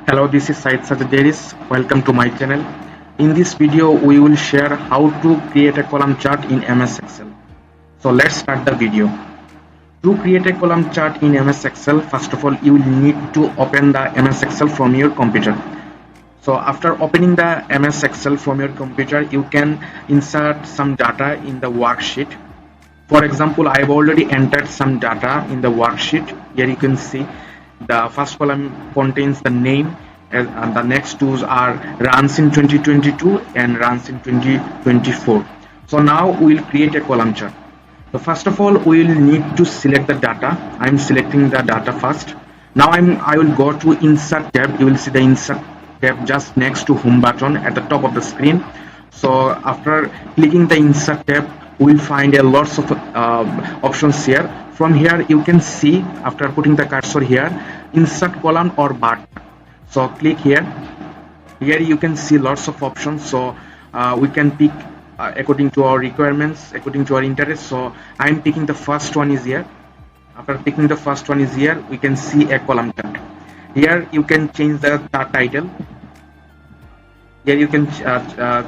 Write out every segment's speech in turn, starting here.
Hello, this is Syed Sajjaderis. Welcome to my channel. In this video, we will share how to create a column chart in MS Excel. So let's start the video. To create a column chart in MS Excel, first of all, you will need to open the MS Excel from your computer. So after opening the MS Excel from your computer, you can insert some data in the worksheet. For example, I have already entered some data in the worksheet. Here you can see the first column contains the name, and the next two are runs in 2022 and runs in 2024. So now we will create a column chart. So first of all, we will need to select the data. I am selecting the data first. Now I will go to insert tab. You will see the insert tab just next to home button at the top of the screen. So after clicking the insert tab, we will find a lots of options here. From here you can see, after putting the cursor here, insert column or bar. So click here. Here you can see lots of options. So we can pick according to our requirements, according to our interest. So I am picking the first one is here. After picking the first one is here, we can see a column chart. Here you can change the title. Here you can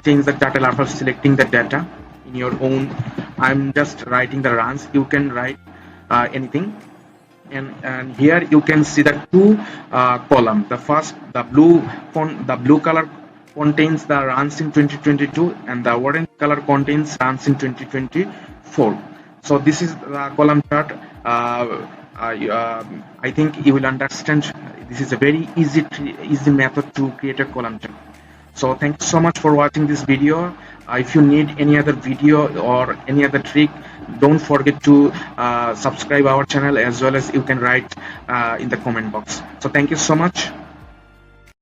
change the title after selecting the data in your own. I'm just writing the runs. You can write anything. And here you can see the two column. The first, the blue color contains the runs in 2022, and the orange color contains runs in 2024. So this is the column chart. I think you will understand. This is a very easy method to create a column chart. So thank you so much for watching this video. If you need any other video or any other trick, don't forget to subscribe our channel, as well as you can write in the comment box. So thank you so much.